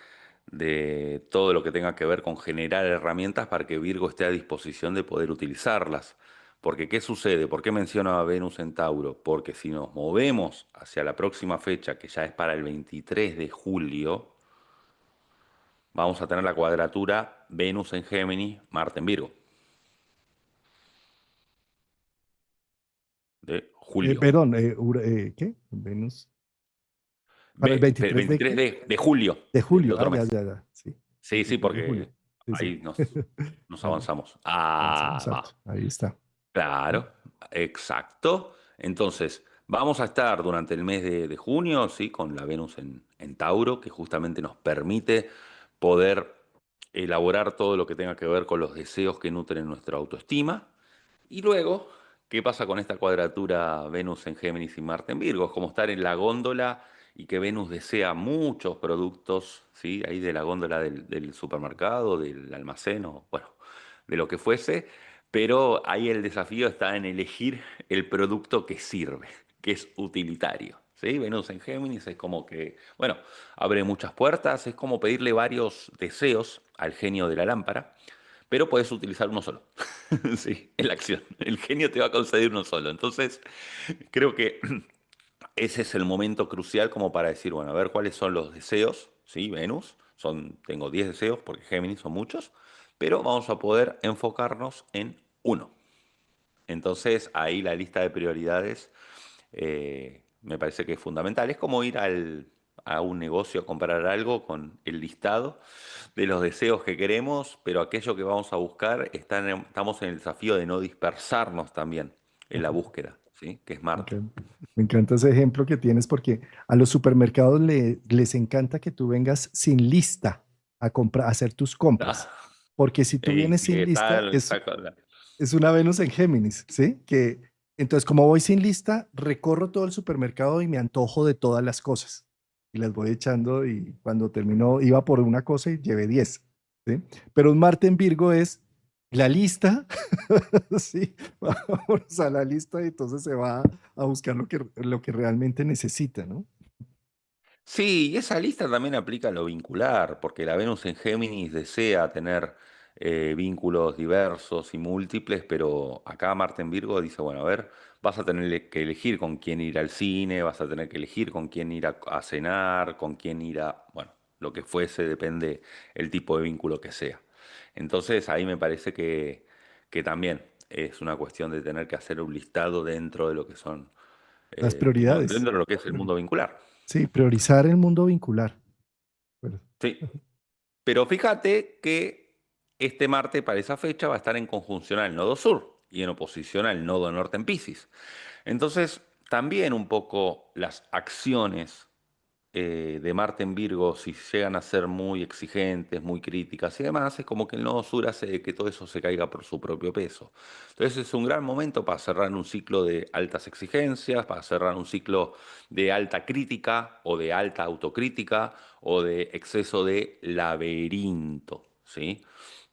de todo lo que tenga que ver con generar herramientas para que Virgo esté a disposición de poder utilizarlas. Porque, ¿qué sucede? ¿Por qué menciono a Venus en Tauro? Porque si nos movemos hacia la próxima fecha, que ya es para el 23 de julio, vamos a tener la cuadratura Venus en Géminis, Marte en Virgo, de julio. Perdón, ¿qué? Venus. ¿Para el 23 de 23 qué? de julio De del julio. Ah, otro ya, mes. ya, ya. Sí. Sí, sí, 23 de julio. porque Sí, sí. ahí nos Ahí, avanzamos. avanzamos Ah, harto. va. Ahí está. Claro, exacto. Entonces, vamos a estar durante el mes de junio, ¿sí? Con la Venus en Tauro, que justamente nos permite poder elaborar todo lo que tenga que ver con los deseos que nutren nuestra autoestima Y luego, ¿qué pasa con esta cuadratura Venus en Géminis y Marte en Virgo? Es como estar en la góndola y que Venus desea muchos productos, ¿sí? Ahí de la góndola del supermercado, del almacén o, bueno, de lo que fuese, pero ahí el desafío está en elegir el producto que sirve, que es utilitario. ¿Sí? Venus en Géminis es como que, bueno, abre muchas puertas, es como pedirle varios deseos al genio de la lámpara, pero puedes utilizar uno solo. Sí, en la acción. El genio te va a conceder uno solo. Entonces, creo que ese es el momento crucial como para decir, bueno, a ver cuáles son los deseos, ¿sí? Venus, tengo 10 deseos porque Géminis son muchos, pero vamos a poder enfocarnos en uno. Entonces, ahí la lista de prioridades me parece que es fundamental. Es como ir a un negocio a comprar algo con el listado de los deseos que queremos, pero aquello que vamos a buscar, estamos en el desafío de no dispersarnos también en la Ujú. búsqueda, ¿sí? Que es Me Marte. encanta, me encanta ese ejemplo que tienes porque a los supermercados les encanta que tú vengas sin lista a comprar, a hacer tus compras. Ah, Porque si tú vienes sin ¿qué lista, tal? Saco es una Venus en Géminis, ¿sí? Que entonces, como voy sin lista, recorro todo el supermercado y me antojo de todas las cosas. Y las voy echando y cuando terminó, iba por una cosa y llevé 10, ¿sí? Pero un Marte en Virgo es la lista, sí, vamos a la lista y entonces se va a buscar lo que realmente necesita, ¿no? Sí, y esa lista también aplica a lo vincular, porque la Venus en Géminis desea tener vínculos diversos y múltiples, pero acá Marte en Virgo dice, bueno, a ver, vas a tener que elegir con quién ir al cine, vas a tener que elegir con quién ir a cenar, con quién ir a, bueno, lo que fuese, depende el tipo de vínculo que sea. Entonces ahí me parece que también es una cuestión de tener que hacer un listado dentro de lo que son, Las prioridades. dentro de lo que es el mundo vincular. Sí, priorizar el mundo vincular. Bueno, Sí. Pero fíjate que este Marte para esa fecha va a estar en conjunción al nodo sur y en oposición al nodo norte en Piscis. Entonces, también un poco las acciones de Marte en Virgo, si llegan a ser muy exigentes, muy críticas y demás, es como que el nodo sur hace que todo eso se caiga por su propio peso. Entonces es un gran momento para cerrar un ciclo de altas exigencias, para cerrar un ciclo de alta crítica o de alta autocrítica o de exceso de laberinto, ¿sí?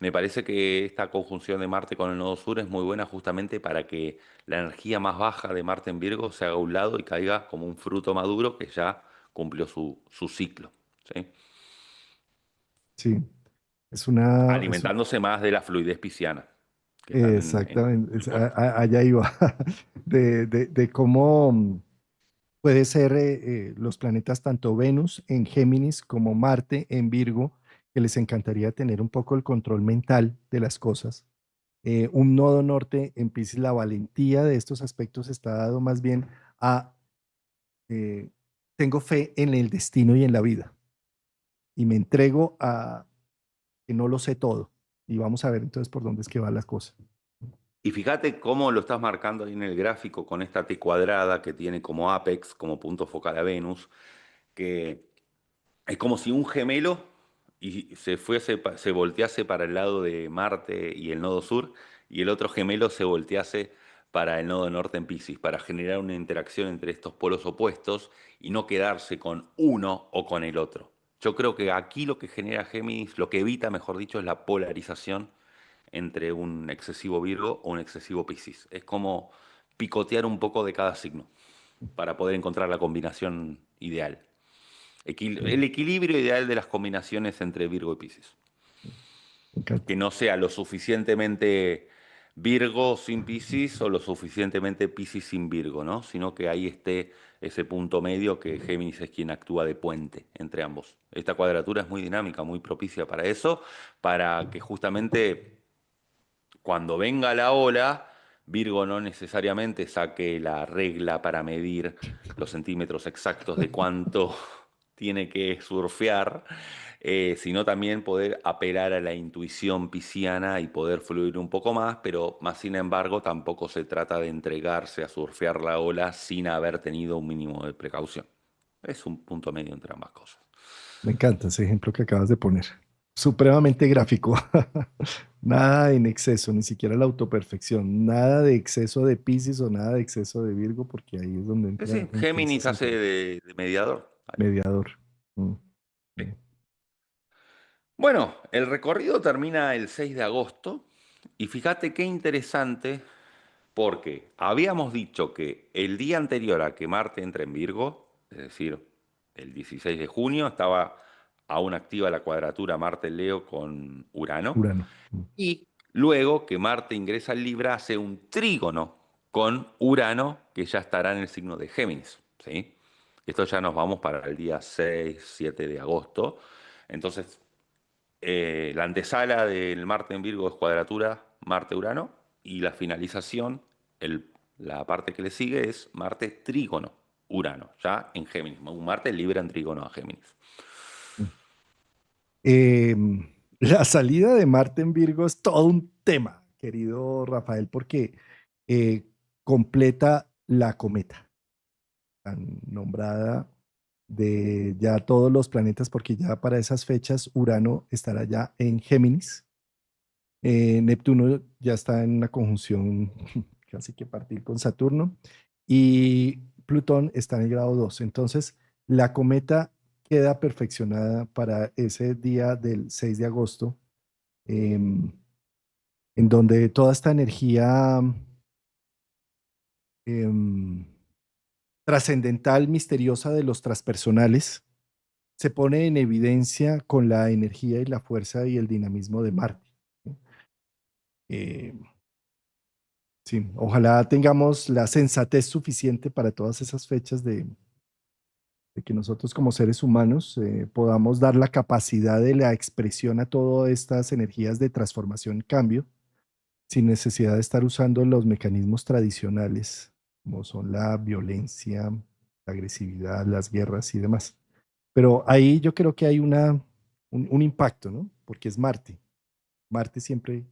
Me parece que esta conjunción de Marte con el nodo sur es muy buena justamente para que la energía más baja de Marte en Virgo se haga a un lado y caiga como un fruto maduro que ya cumplió su ciclo, ¿sí? sí, es una, Alimentándose más de la fluidez pisciana, que están exactamente, en opuesto. allá iba, de cómo puede ser los planetas tanto Venus en Géminis como Marte en Virgo, que les encantaría tener un poco el control mental de las cosas. Un nodo norte en Piscis, la valentía de estos aspectos está dado más bien a, eh, tengo fe en el destino y en la vida, y me entrego a que no lo sé todo. Y vamos a ver entonces por dónde es que va la cosa. Y fíjate cómo lo estás marcando ahí en el gráfico con esta T cuadrada que tiene como apex, como punto focal a Venus, que es como si un gemelo y se voltease para el lado de Marte y el nodo sur, y el otro gemelo se voltease para el nodo norte en Piscis, para generar una interacción entre estos polos opuestos y no quedarse con uno o con el otro. Yo creo que aquí lo que genera Géminis, lo que evita, mejor dicho, es la polarización entre un excesivo Virgo o un excesivo Piscis. Es como picotear un poco de cada signo para poder encontrar la combinación ideal. Sí, El equilibrio ideal de las combinaciones entre Virgo y Piscis. me encanta. Que no sea lo suficientemente Virgo sin Piscis o lo suficientemente Piscis sin Virgo, ¿no? Sino que ahí esté ese punto medio que Géminis es quien actúa de puente entre ambos. Esta cuadratura es muy dinámica, muy propicia para eso, para que justamente cuando venga la ola, Virgo no necesariamente saque la regla para medir los centímetros exactos de cuánto tiene que surfear, sino también poder apelar a la intuición pisciana y poder fluir un poco más, pero más sin embargo tampoco se trata de entregarse a surfear la ola sin haber tenido un mínimo de precaución. Es un punto medio entre ambas cosas. Me encanta ese ejemplo que acabas de poner. supremamente gráfico. Nada en exceso, ni siquiera la autoperfección, nada de exceso de Piscis o nada de exceso de Virgo, porque ahí es donde Sí, entra sí, ese Géminis hace sentido. de mediador. Ahí. Mediador. Mm, Sí. mm. Bueno, el recorrido termina el 6 de agosto y fíjate qué interesante porque habíamos dicho que el día anterior a que Marte entre en Virgo, es decir, el 16 de junio, estaba aún activa la cuadratura Marte-Leo con Urano. Urano. Mm. Y luego que Marte ingresa en Libra, hace un trígono con Urano, que ya estará en el signo de Géminis. ¿Sí? Esto ya nos vamos para el día 6, 7 de agosto. Entonces, la antesala del Marte en Virgo es cuadratura Marte-Urano y la finalización, la parte que le sigue es Marte trígono Urano, ya en Géminis. Un Marte Libra en trígono a Géminis. La salida de Marte en Virgo es todo un tema, querido Rafael, porque eh, completa la cometa, tan nombrada de ya todos los planetas, porque ya para esas fechas Urano estará ya en Géminis. Neptuno ya está en una conjunción casi que partir con Saturno y Plutón está en el grado 2. Entonces, la cometa queda perfeccionada para ese día del 6 de agosto, em, en donde toda esta energía em, trascendental, misteriosa de los transpersonales se pone en evidencia con la energía y la fuerza y el dinamismo de Marte. ¿No? Eh, Sí, ojalá tengamos la sensatez suficiente para todas esas fechas de que nosotros como seres humanos podamos dar la capacidad de la expresión a todas estas energías de transformación y cambio, sin necesidad de estar usando los mecanismos tradicionales, como son la violencia, la agresividad, las guerras y demás. Pero ahí yo creo que hay un impacto, ¿no? Porque es Marte. Marte siempre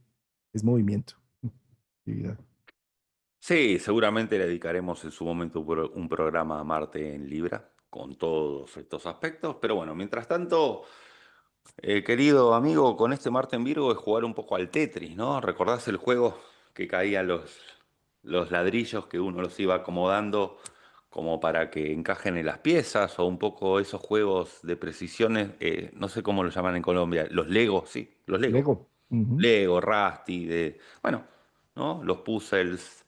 es movimiento, actividad. Sí, seguramente le dedicaremos en su momento un programa a Marte en Libra con todos estos aspectos, pero bueno, mientras tanto, querido amigo, con este Marte en Virgo es jugar un poco al Tetris, ¿no? ¿Recordás el juego que caían los ladrillos que uno los iba acomodando como para que encajen en las piezas o un poco esos juegos de precisiones, no sé cómo lo llaman en Colombia, los Lego, sí, los Lego. Lego. Ujú. Lego, Rusty, bueno, ¿no? Los puzzles,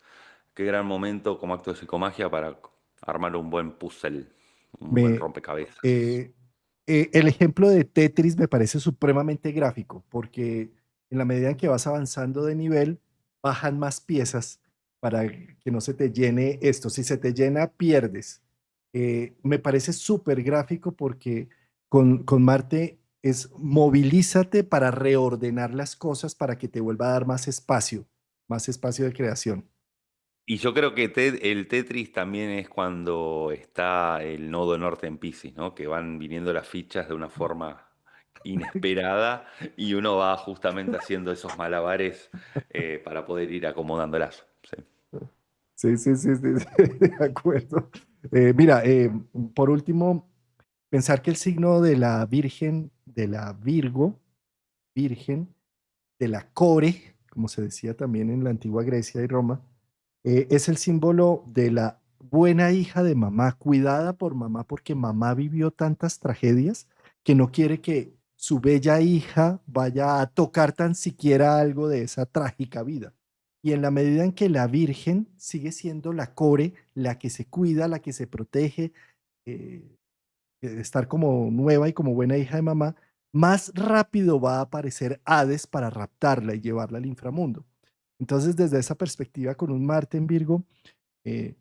qué gran momento como acto de psicomagia para armar un buen puzzle, un buen Me, rompecabezas. eh, el ejemplo de Tetris me parece supremamente gráfico, porque en la medida en que vas avanzando de nivel, bajan más piezas para que no se te llene esto. Si se te llena, pierdes. Me parece súper gráfico porque con Marte es movilízate para reordenar las cosas para que te vuelva a dar más espacio de creación. Y yo creo que el Tetris también es cuando está el nodo norte en Piscis, ¿no? Que van viniendo las fichas de una forma inesperada y uno va justamente haciendo esos malabares para poder ir acomodándolas. Sí. Sí, sí, sí, sí, sí, de acuerdo. Mira, por último, pensar que el signo de la Virgen, de la Virgo, Virgen, de la Core, como se decía también en la antigua Grecia y Roma, es el símbolo de la buena hija de mamá, cuidada por mamá, porque mamá vivió tantas tragedias que no quiere que su bella hija vaya a tocar tan siquiera algo de esa trágica vida. Y en la medida en que la Virgen sigue siendo la core, la que se cuida, la que se protege, eh, estar como nueva y como buena hija de mamá, más rápido va a aparecer Hades para raptarla y llevarla al inframundo. Entonces, desde esa perspectiva, con un Marte en Virgo, eh,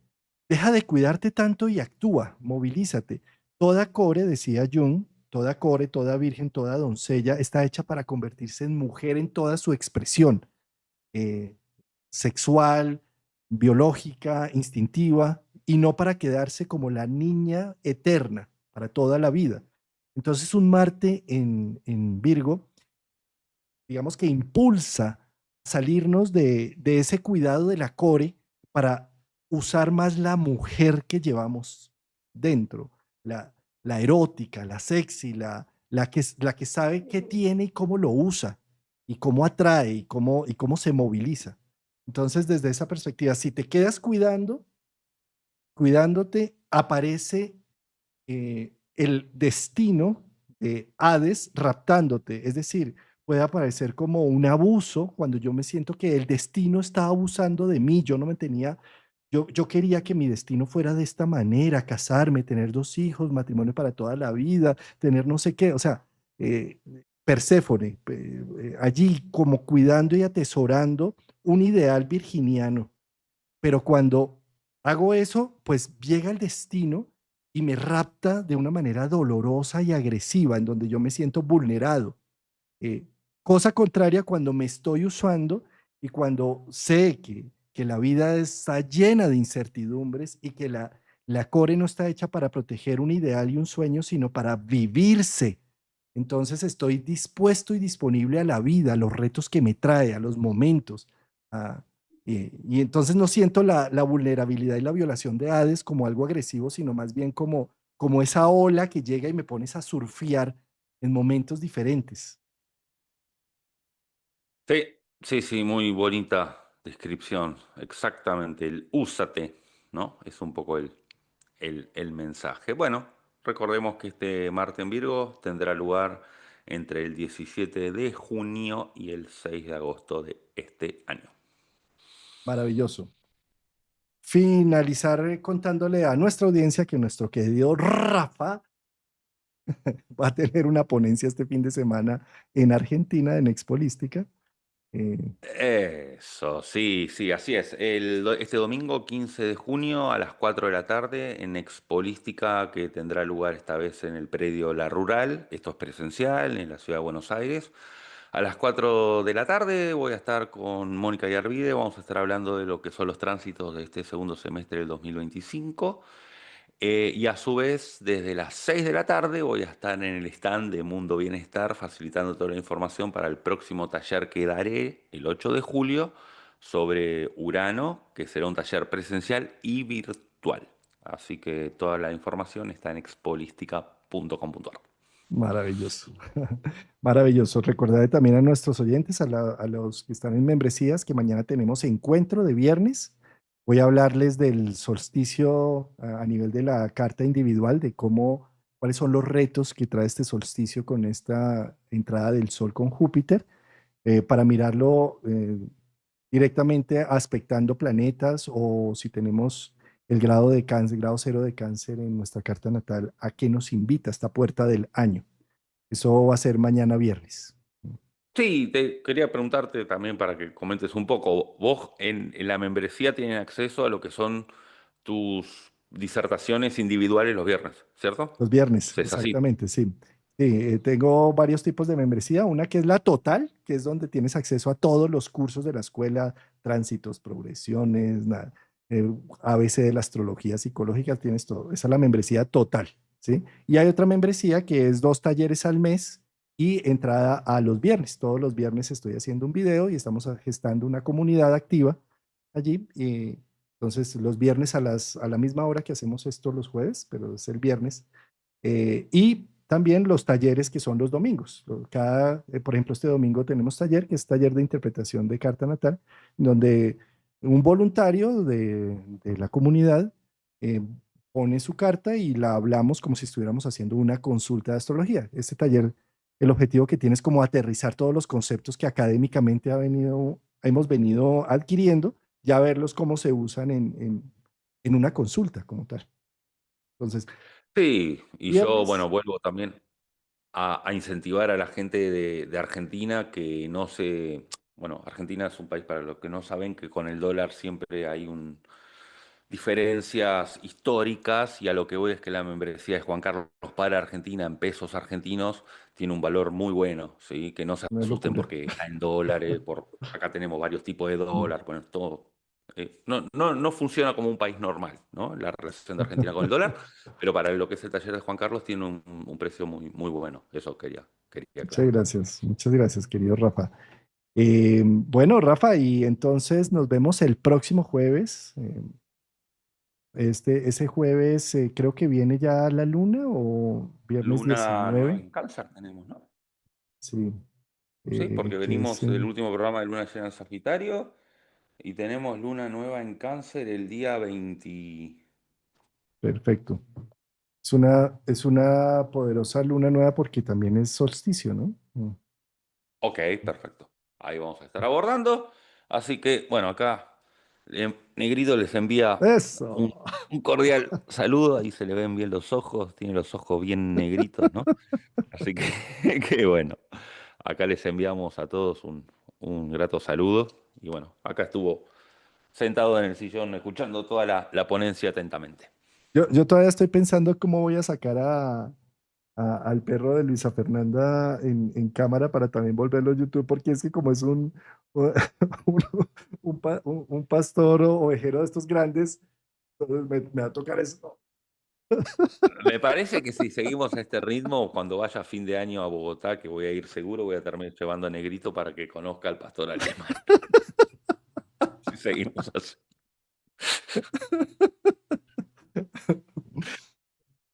deja de cuidarte tanto y actúa, movilízate. Toda core, decía Jung, toda core, toda virgen, toda doncella está hecha para convertirse en mujer en toda su expresión eh, sexual, biológica, instintiva, y no para quedarse como la niña eterna para toda la vida. Entonces un Marte en Virgo, digamos que impulsa salirnos de ese cuidado de la core para usar más la mujer que llevamos dentro, la erótica, la sexy, la que sabe qué tiene y cómo lo usa, y cómo atrae, y cómo se moviliza. Entonces, desde esa perspectiva, si te quedas cuidándote, aparece el destino de Hades raptándote. Es decir, puede aparecer como un abuso cuando yo me siento que el destino está abusando de mí. Yo no me tenía, yo quería que mi destino fuera de esta manera, casarme, tener dos hijos, matrimonio para toda la vida, tener no sé qué, o sea, eh, Perséfone, allí como cuidando y atesorando un ideal virginiano, pero cuando hago eso, pues llega el destino y me rapta de una manera dolorosa y agresiva, en donde yo me siento vulnerado. Eh, Cosa contraria cuando me estoy usando y cuando sé que la vida está llena de incertidumbres y que la core no está hecha para proteger un ideal y un sueño, sino para vivirse. Entonces estoy dispuesto y disponible a la vida, a los retos que me trae, a los momentos. a- y entonces no siento la vulnerabilidad y la violación de Hades como algo agresivo, sino más bien como esa ola que llega y me pones a surfear en momentos diferentes. Sí, sí, sí, muy bonita descripción. Exactamente, el úsate, ¿no? Es un poco el mensaje. Bueno, recordemos que este Marte en Virgo tendrá lugar entre el 17 de junio y el 6 de agosto de este año. Maravilloso. Finalizar contándole a nuestra audiencia que nuestro querido Rafa va a tener una ponencia este fin de semana en Argentina, en Expolística. Eh, Eso, sí, sí, así es. Este domingo 15 de junio a las 4 de la tarde en Expolística, que tendrá lugar esta vez en el predio La Rural, esto es presencial en la ciudad de Buenos Aires. A las 4 de la tarde voy a estar con Mónica Yarvide, vamos a estar hablando de lo que son los tránsitos de este segundo semestre del 2025. Y a su vez, desde las 6 de la tarde voy a estar en el stand de Mundo Bienestar facilitando toda la información para el próximo taller que daré el 8 de julio sobre Urano, que será un taller presencial y virtual. Así que toda la información está en expolística.com.ar. Maravilloso. Maravilloso. Recordaré también a nuestros oyentes, a los que están en membresías, que mañana tenemos encuentro de viernes. Voy a hablarles del solsticio a nivel de la carta individual, de cómo, cuáles son los retos que trae este solsticio con esta entrada del Sol con Júpiter, para mirarlo directamente aspectando planetas o si tenemos el grado de cáncer, grado cero de cáncer en nuestra carta natal, a qué nos invita esta puerta del año. Eso va a ser mañana viernes. Sí, te quería preguntarte también para que comentes un poco. Vos en la membresía tienen acceso a lo que son tus disertaciones individuales los viernes, ¿cierto? Los viernes, ¿Es así? exactamente, sí. Sí, tengo varios tipos de membresía. Una que es la total, que es donde tienes acceso a todos los cursos de la escuela, tránsitos, progresiones, eh, ABC de la astrología psicológica, tienes todo. Esa es la membresía total, ¿sí? Y hay otra membresía que es 2 talleres al mes y entrada a los viernes. Todos los viernes estoy haciendo un video y estamos gestando una comunidad activa allí. Entonces, los viernes a la misma hora que hacemos esto los jueves, pero es el viernes. Y también los talleres que son los domingos. Por ejemplo, este domingo tenemos taller, que es taller de interpretación de carta natal, donde un voluntario de la comunidad eh, pone su carta y la hablamos como si estuviéramos haciendo una consulta de astrología. Este taller, el objetivo que tiene es como aterrizar todos los conceptos que académicamente hemos venido adquiriendo, ya verlos cómo se usan en una consulta como tal. Entonces, Sí, y yo, viernes. bueno, vuelvo también a incentivar a la gente de Argentina que no se... Bueno, Argentina es un país para los que no saben que con el dólar siempre hay diferencias históricas y a lo que voy es que la membresía de Juan Carlos para Argentina en pesos argentinos tiene un valor muy bueno, ¿sí? Que no se Una asusten locura. porque está en dólares, acá tenemos varios tipos de dólar, bueno, todo. No funciona como un país normal, ¿no? La relación de Argentina con el dólar, pero para lo que es el taller de Juan Carlos tiene un precio muy, muy bueno. Eso quería aclarar. Muchas gracias, querido Rafa. Bueno, Rafa, y entonces nos vemos el próximo jueves. Ese jueves creo que viene ya la luna o viernes Luna nueva 19. en Cáncer tenemos, ¿no? Sí, Sí, porque que es venimos del último programa de Luna llena en Sagitario y tenemos luna nueva en Cáncer el día 20. perfecto. Es una poderosa luna nueva porque también es solsticio, ¿no? Ok, perfecto. Ahí vamos a estar abordando. Así que, bueno, acá Negrito les envía un, Eso. un cordial saludo. Ahí se le ven bien los ojos, tiene los ojos bien negritos, ¿no? Así que, que bueno, acá les enviamos a todos un grato saludo. Y bueno, acá estuvo sentado en el sillón escuchando toda la ponencia atentamente. Yo todavía estoy pensando cómo voy a sacar al perro de Luisa Fernanda en cámara para también volverlo a YouTube, porque es que como es un, un pastor o ovejero de estos grandes, entonces me va a tocar eso. Me parece que si seguimos a este ritmo, cuando vaya a fin de año a Bogotá, que voy a ir seguro, voy a terminar llevando a Negrito para que conozca al pastor alemán. Si seguimos así.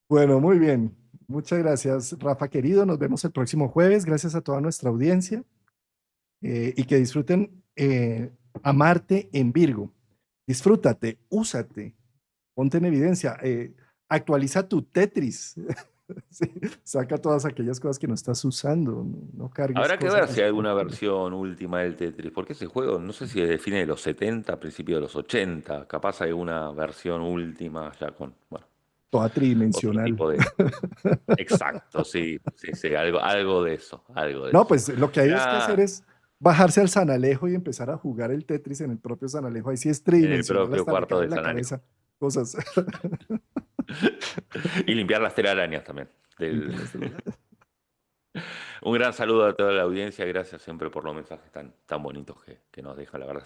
Bueno, muy bien. Muchas gracias, Rafa querido. Nos vemos el próximo jueves. Gracias a toda nuestra audiencia y que disfruten a Marte en Virgo. Disfrútate, úsate, ponte en evidencia, actualiza tu Tetris. Sí, saca todas aquellas cosas que no estás usando, no cargues Habrá que cosas ver si así hay por alguna fuera. versión última del Tetris, porque ese juego no sé si es de fines de los 70, principios de los 80, capaz hay una versión última ya con, bueno, Toda otro tridimensional. tipo de... Exacto, sí, sí, sí, algo de eso, algo de No, eso. pues lo que hay es que hacer Ya es bajarse al San Alejo y empezar a jugar el Tetris en el propio San Alejo. Ahí sí es en el tridimensional, propio hasta le cuarto cabe de en la San Alejo. cabeza cosas. Y limpiar las telarañas también. Limpiar las telarañas. Un gran saludo a toda la audiencia, gracias siempre por los mensajes tan bonitos que nos dejan, la verdad.